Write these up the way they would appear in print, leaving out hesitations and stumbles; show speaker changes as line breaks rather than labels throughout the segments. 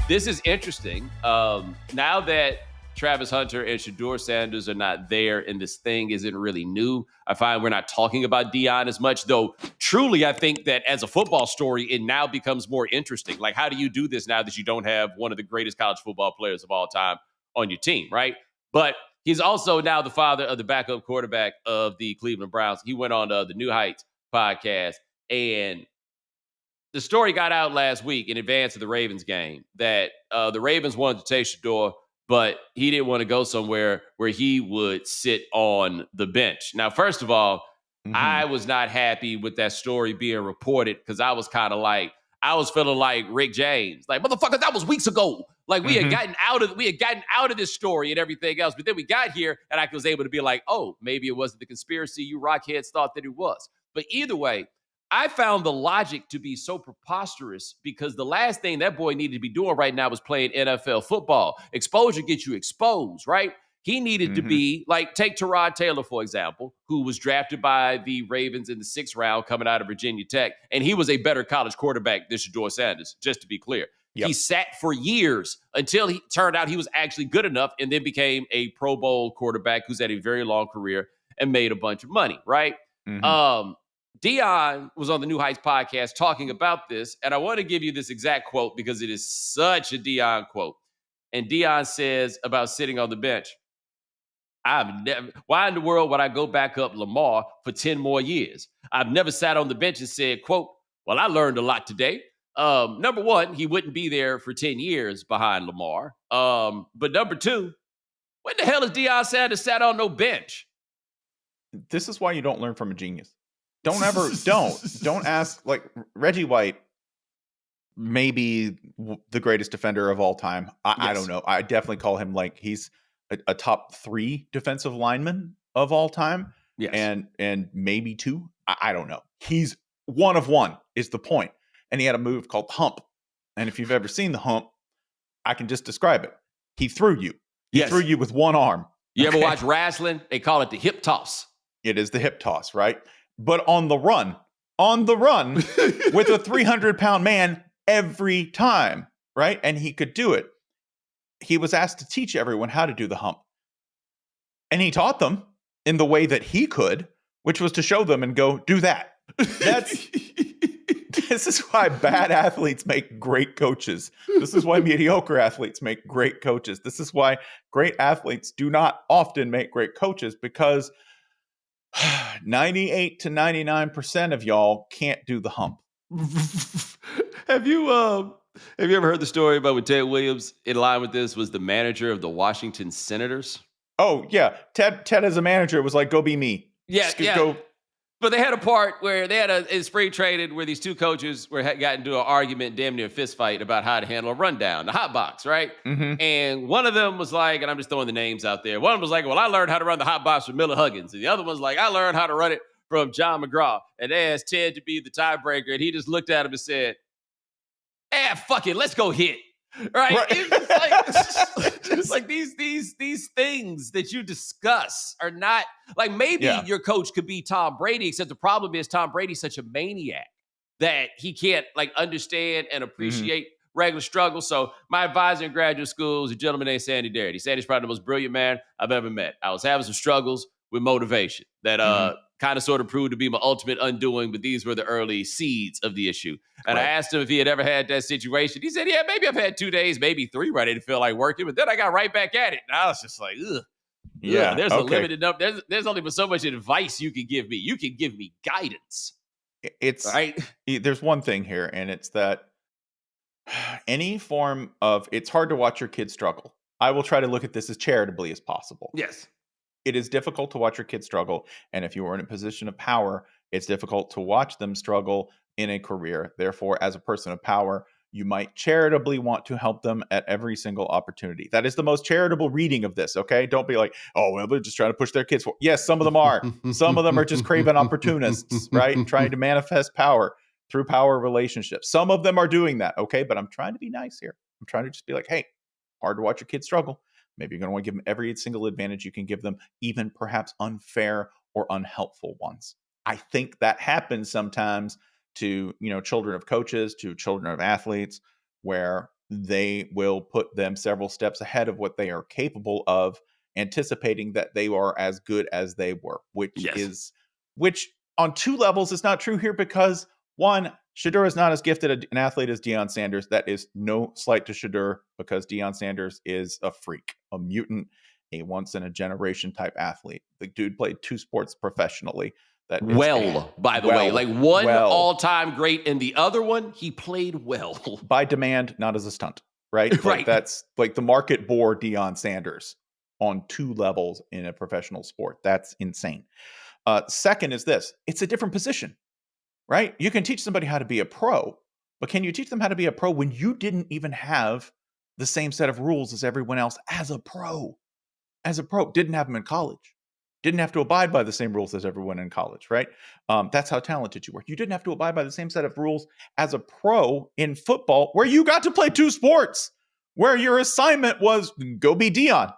This is interesting. Now that Travis Hunter and Shedeur Sanders are not there and this thing isn't really new, I find we're not talking about Deion as much, though truly I think that as a football story, it now becomes more interesting. Like, how do you do this now that you don't have one of the greatest college football players of all time on your team, right? But he's also now the father of the backup quarterback of the Cleveland Browns. He went on the New Heights podcast, and the story got out last week in advance of the Ravens game that the Ravens wanted to take Shedeur, but he didn't want to go somewhere where he would sit on the bench. Now, first of all, I was not happy with that story being reported because I was kind of like, I was feeling like Rick James, like, motherfucker, that was weeks ago. Like we had gotten out of this story and everything else, but then we got here and I was able to be like, oh, maybe it wasn't the conspiracy you rockheads thought that it was. But either way, I found the logic to be so preposterous because the last thing that boy needed to be doing right now was playing NFL football. Exposure gets you exposed, right? He needed to be like, take Tyrod Taylor, for example, who was drafted by the Ravens in the 6th round coming out of Virginia Tech. And he was a better college quarterback than Shedeur Sanders, just to be clear. Yep. He sat for years until he turned out he was actually good enough and then became a Pro Bowl quarterback who's had a very long career and made a bunch of money, right? Deion was on the New Heights podcast talking about this, and I want to give you this exact quote because it is such a Deion quote. And Deion says about sitting on the bench, why in the world would I go back up Lamar for 10 more years? I've never sat on the bench and said, quote, well, I learned a lot today. Number one, he wouldn't be there for 10 years behind Lamar. But number two, when the hell has Deion Sanders sat on no bench?
This is why you don't learn from a genius. Don't ask. Like, Reggie White may be the greatest defender of all time. I don't know. I definitely call him like he's a top 3 defensive lineman of all time.
Yes.
And maybe 2. I don't know. He's one of one is the point. And he had a move called hump. And if you've ever seen the hump, I can just describe it. He threw you. He threw you with one arm.
You ever watch wrestling? They call it the hip toss.
It is the hip toss, right? But on the run with a 300-pound man every time, right? And he could do it. He was asked to teach everyone how to do the hump. And he taught them in the way that he could, which was to show them and go, do that. This is why bad athletes make great coaches. This is why mediocre athletes make great coaches. This is why great athletes do not often make great coaches, because 98 to 99% of y'all can't do the hump.
Have you ever heard the story about when Ted Williams, in line with this, was the manager of the Washington Senators?
Oh, yeah. Ted as a manager was like, go be me.
Yeah. But they had a part where they had a spring training where these two coaches got into an argument, damn near a fist fight about how to handle a rundown, the hot box, right? And one of them was like, and I'm just throwing the names out there. One of them was like, well, I learned how to run the hot box from Miller Huggins. And the other one's like, I learned how to run it from John McGraw. And they asked Ted to be the tiebreaker. And he just looked at him and said, fuck it, let's go hit. Right? It's like these things that you discuss are not like, maybe your coach could be Tom Brady, except the problem is Tom Brady's such a maniac that he can't like understand and appreciate regular struggles. So my advisor in graduate school is a gentleman named Sandy Darity. Sandy's probably the most brilliant man I've ever met. I was having some struggles with motivation that kind of sort of proved to be my ultimate undoing, but these were the early seeds of the issue. And I asked him if he had ever had that situation. He said, yeah, maybe I've had 2 days, maybe 3 where I didn't feel like working, but then I got right back at it. And I was just like, ugh. Yeah, there's a limited number. There's only so much advice you can give me. You can give me guidance.
It's right. There's one thing here, and it's that any form of, it's hard to watch your kids struggle. I will try to look at this as charitably as possible.
Yes.
It is difficult to watch your kids struggle. And if you are in a position of power, it's difficult to watch them struggle in a career. Therefore, as a person of power, you might charitably want to help them at every single opportunity. That is the most charitable reading of this, okay? Don't be like, oh, well, they're just trying to push their kids forward. Yes, some of them are. Some of them are just craven opportunists, right? And trying to manifest power through power relationships. Some of them are doing that, okay? But I'm trying to be nice here. I'm trying to just be like, hey, hard to watch your kids struggle. Maybe you're going to want to give them every single advantage you can give them, even perhaps unfair or unhelpful ones. I think that happens sometimes to, children of coaches, to children of athletes, where they will put them several steps ahead of what they are capable of, anticipating that they are as good as they were,
Yes.
which on two levels is not true here, because one, Shedeur is not as gifted an athlete as Deion Sanders. That is no slight to Shedeur, because Deion Sanders is a freak, a mutant, a once in a generation type athlete. The dude played two sports professionally. That is
Well, by the way, like one
well
all-time great and the other one, he played well.
by demand, not as a stunt, right? Like
Right.
that's like the market bore Deion Sanders on two levels in a professional sport. That's insane. Second is this: it's a different position, right? You can teach somebody how to be a pro, but can you teach them how to be a pro when you didn't even have the same set of rules as everyone else as a pro? As a pro, didn't have them in college, didn't have to abide by the same rules as everyone in college, right? That's how talented you were. You didn't have to abide by the same set of rules as a pro in football, where you got to play two sports, where your assignment was go be Dion,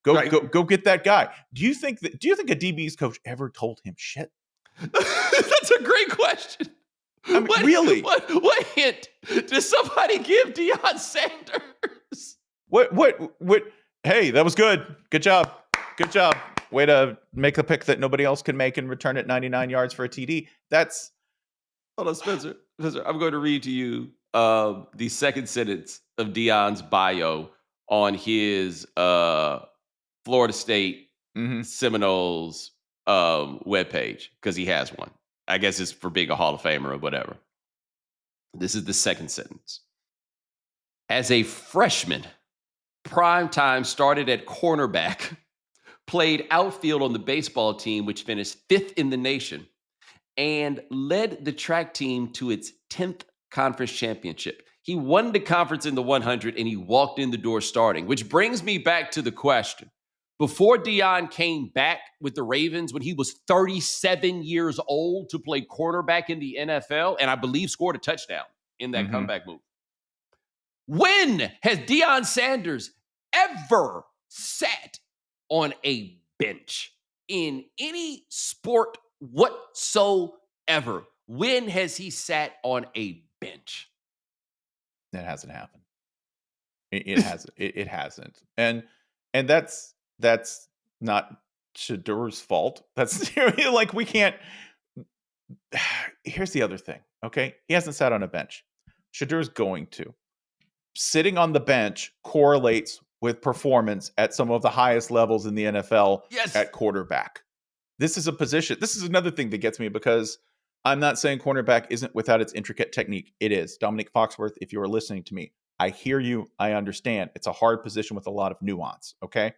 Right.
go get that guy. Do you think a DB's coach ever told him shit?
That's a great question.
I mean, really?
What hint did somebody give Deion Sanders?
What? Hey, that was good. Good job. Good job. Way to make the pick that nobody else can make and return it 99 yards for a TD. That's
Hold on, Spencer. Spencer, I'm going to read to you the second sentence of Deion's bio on his Florida State
mhm.
Seminoles webpage, because he has one. I guess it's for being a Hall of Famer or whatever. This is the second sentence. As a freshman, Primetime started at cornerback, played outfield on the baseball team, which finished 5th in the nation, and led the track team to its 10th conference championship. He won the conference in the 100, and he walked in the door starting, which brings me back to the question. Before Deion came back with the Ravens when he was 37 years old to play cornerback in the NFL, and I believe scored a touchdown in that comeback move. When has Deion Sanders ever sat on a bench in any sport whatsoever? When has he sat on a bench?
It hasn't happened. It hasn't. It hasn't. And that's not Shadeur's fault. That's like we can't. Here's the other thing. Okay, he hasn't sat on a bench. Shadeur's going to. Sitting on the bench correlates with performance at some of the highest levels in the NFL
Yes.
at quarterback. This is a position. This is another thing that gets me, because I'm not saying cornerback isn't without its intricate technique. It is. Dominic Foxworth, if you are listening to me, I hear you. I understand. It's a hard position with a lot of nuance. Okay.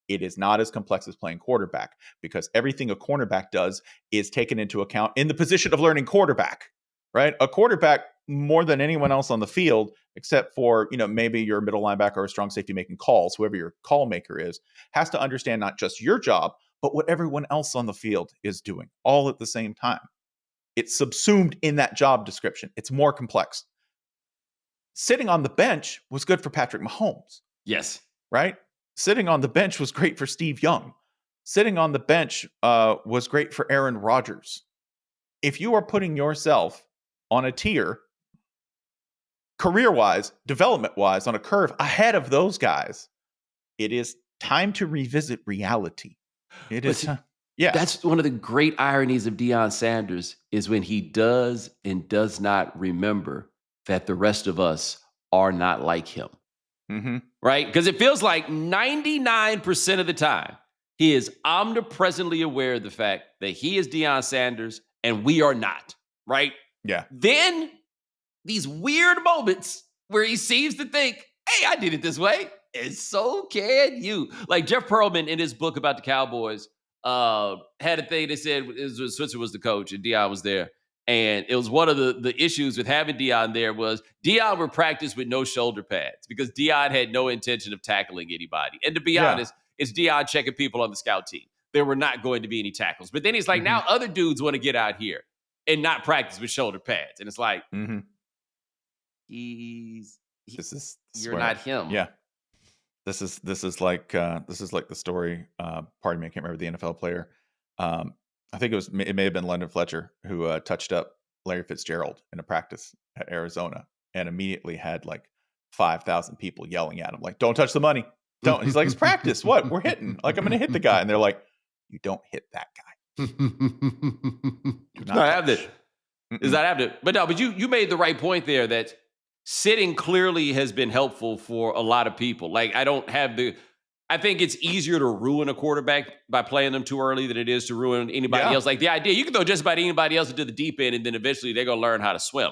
It is not as complex as playing quarterback, because everything a cornerback does is taken into account in the position of learning quarterback, right? A quarterback, more than anyone else on the field, except for, maybe your middle linebacker or a strong safety making calls, whoever your call maker is, has to understand not just your job, but what everyone else on the field is doing all at the same time. It's subsumed in that job description. It's more complex. Sitting on the bench was good for Patrick Mahomes.
Yes.
Right? Sitting on the bench was great for Steve Young. Sitting on the bench was great for Aaron Rodgers. If you are putting yourself on a tier, career-wise, development-wise, on a curve ahead of those guys, it is time to revisit reality. It is. Yeah.
That's one of the great ironies of Deion Sanders, is when he does and does not remember that the rest of us are not like him.
Mm-hmm.
Right? Because it feels like 99% of the time, he is omnipresently aware of the fact that he is Deion Sanders and we are not. Right?
Yeah.
Then these weird moments where he seems to think, hey, I did it this way, and so can you. Like Jeff Pearlman in his book about the Cowboys had a thing that said Switzer was the coach and Deion was there. And it was one of the issues with having Deion there was Deion would practice with no shoulder pads because Deion had no intention of tackling anybody. And to be honest, it's Deion checking people on the scout team. There were not going to be any tackles. But then he's like, now other dudes want to get out here and not practice with shoulder pads. And it's like, you're not him.
Yeah. This is like the story. Pardon me, I can't remember the NFL player. I think it may have been London Fletcher who touched up Larry Fitzgerald in a practice at Arizona and immediately had like 5,000 people yelling at him, like, don't touch the money. Don't. He's like, it's practice. What? We're hitting. Like, I'm going to hit the guy. And they're like, you don't hit that guy.
Do not have it. Is not happening. But no, but you made the right point there that sitting clearly has been helpful for a lot of people. Like, I think it's easier to ruin a quarterback by playing them too early than it is to ruin anybody else. Like, the idea, you can throw just about anybody else into the deep end, and then eventually they're going to learn how to swim.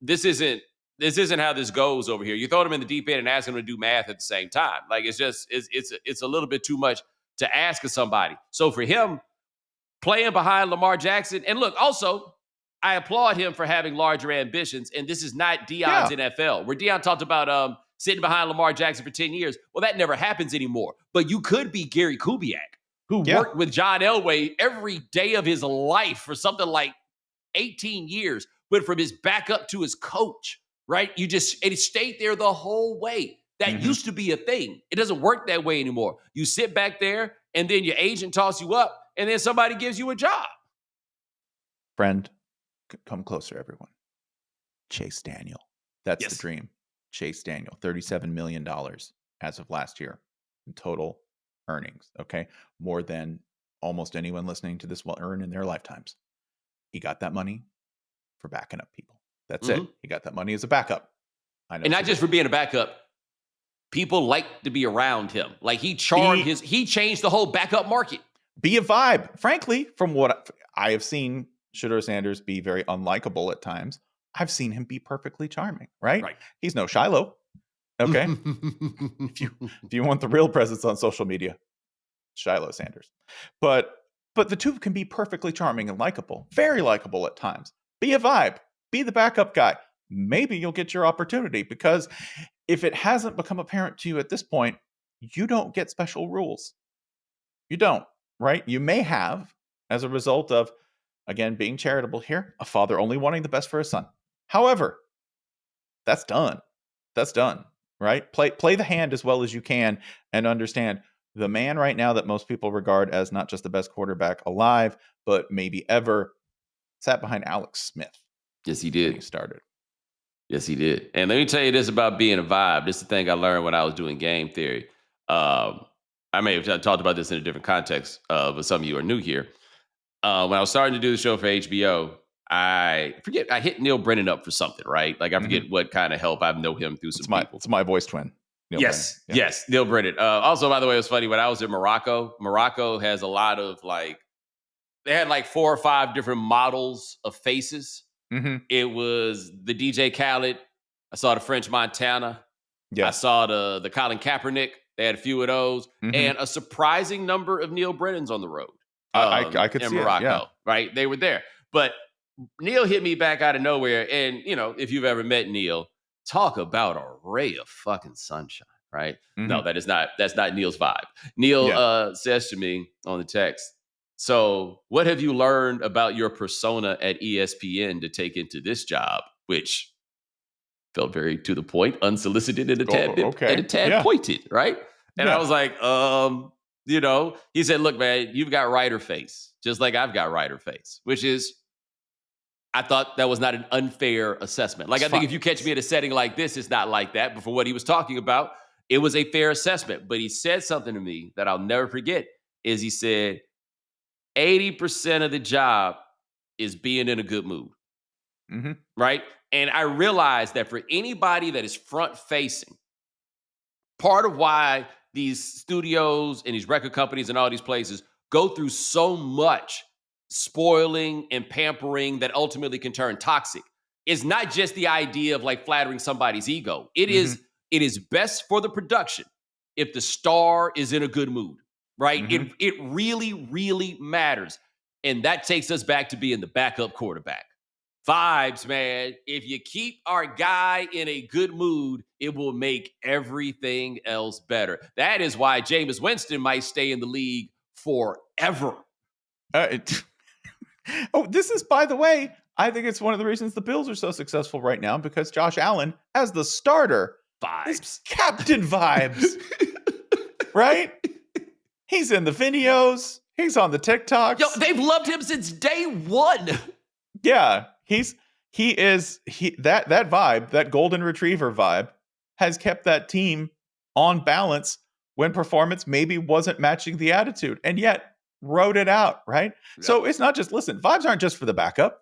This isn't how this goes over here. You throw them in the deep end and ask them to do math at the same time. Like, it's a little bit too much to ask of somebody. So for him, playing behind Lamar Jackson, and look, also, I applaud him for having larger ambitions, and this is not Deion's NFL, where Deion talked about sitting behind Lamar Jackson for 10 years. Well, that never happens anymore. But you could be Gary Kubiak, who worked with John Elway every day of his life for something like 18 years, went from his backup to his coach, right? And it stayed there the whole way. That used to be a thing. It doesn't work that way anymore. You sit back there, and then your agent toss you up, and then somebody gives you a job.
Friend, come closer, everyone. Chase Daniel. That's the dream. Chase Daniel, $37 million as of last year in total earnings. Okay. More than almost anyone listening to this will earn in their lifetimes. He got that money for backing up people. That's it. He got that money as a backup. I know.
And not just for being a backup. People like to be around him. Like, he changed the whole backup market.
Be a vibe. Frankly, from what I have seen, Shedeur Sanders be very unlikable at times. I've seen him be perfectly charming, right? He's no Shiloh. Okay. if you want the real presence on social media, Shiloh Sanders. But the two can be perfectly charming and likable, very likable at times. Be a vibe. Be the backup guy. Maybe you'll get your opportunity, because if it hasn't become apparent to you at this point, you don't get special rules. You don't, right? You may have, as a result of, again, being charitable here, a father only wanting the best for his son. However, that's done. That's done, right? Play the hand as well as you can, and understand the man right now that most people regard as not just the best quarterback alive, but maybe ever, sat behind Alex Smith.
Yes, he did.
When he started.
Yes, he did. And let me tell you this about being a vibe. This is the thing I learned when I was doing game theory. I may have talked about this in a different context, but some of you are new here. When I was starting to do the show for HBO, I hit Neil Brennan up for something, right? Like, I forget what kind of help. I know him through some people.
It's my voice twin. Neil Brennan.
Yes, Neil Brennan. Also, by the way, it was funny, when I was in Morocco has a lot of, like, they had like 4 or 5 different models of faces. It was the DJ Khaled. I saw the French Montana. I saw the Colin Kaepernick. They had a few of those, and a surprising number of Neil Brennans on the road.
I could
in
see
Morocco, right? They were there, but Neil hit me back out of nowhere. And if you've ever met Neil, talk about a ray of fucking sunshine, right? No, that's not Neil's vibe. Neil says to me on the text, so what have you learned about your persona at ESPN to take into this job? Which felt very to the point, unsolicited, and a tad pointed, right? And I was like, he said, look, man, you've got writer face, just like I've got writer face, which is, I thought that was not an unfair assessment. Like, I think if you catch me at a setting like this, it's not like that. But for what he was talking about, it was a fair assessment. But he said something to me that I'll never forget, is he said, 80% of the job is being in a good mood, right? And I realized that for anybody that is front-facing, part of why these studios and these record companies and all these places go through so much spoiling and pampering that ultimately can turn toxic is not just the idea of, like, flattering somebody's ego. It is best for the production if the star is in a good mood, right? It really, really matters. And that takes us back to being the backup quarterback. Vibes, man. If you keep our guy in a good mood, it will make everything else better. That is why Jameis Winston might stay in the league forever.
This is, by the way, I think it's one of the reasons the Bills are so successful right now, because Josh Allen, as the starter, is Captain Vibes. Right? He's in the videos. He's on the TikToks.
Yo, they've loved him since day one.
Yeah, that vibe, that golden retriever vibe, has kept that team on balance when performance maybe wasn't matching the attitude, and yet wrote it out, right?
Yep.
So it's not just, listen, vibes aren't just for the backup,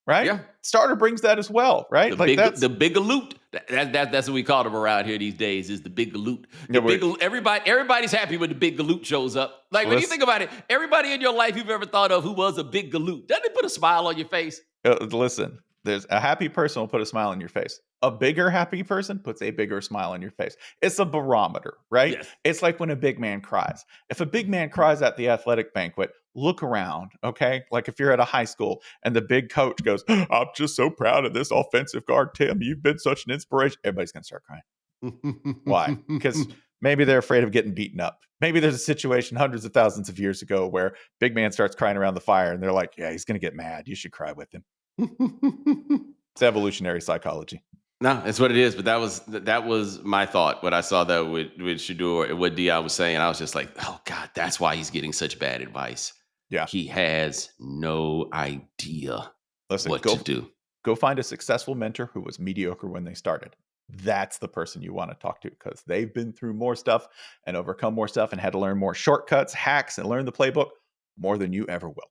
right?
Yeah.
Starter brings that as well, right?
The big galoot. That's what we call them around here these days, is the big galoot. Everybody's happy when the big galoot shows up. Like, when you think about it, everybody in your life you've ever thought of who was a big galoot, doesn't it put a smile on your face?
Listen, there's a happy person will put a smile on your face. A bigger happy person puts a bigger smile on your face. It's a barometer, right?
Yes.
It's like when a big man cries. If a big man cries at the athletic banquet, look around, okay? Like if you're at a high school and the big coach goes, I'm just so proud of this offensive guard, Tim. You've been such an inspiration. Everybody's going to start crying. Why? Because maybe they're afraid of getting beaten up. Maybe there's a situation hundreds of thousands of years ago where big man starts crying around the fire and they're like, yeah, he's going to get mad. You should cry with him. It's evolutionary psychology.
No, that's what it is. But that was my thought when I saw that with Shedeur and what Deion was saying. I was just like, oh God, that's why he's getting such bad advice.
Yeah.
He has no idea what to do.
Go find a successful mentor who was mediocre when they started. That's the person you want to talk to, because they've been through more stuff and overcome more stuff and had to learn more shortcuts, hacks, and learn the playbook more than you ever will.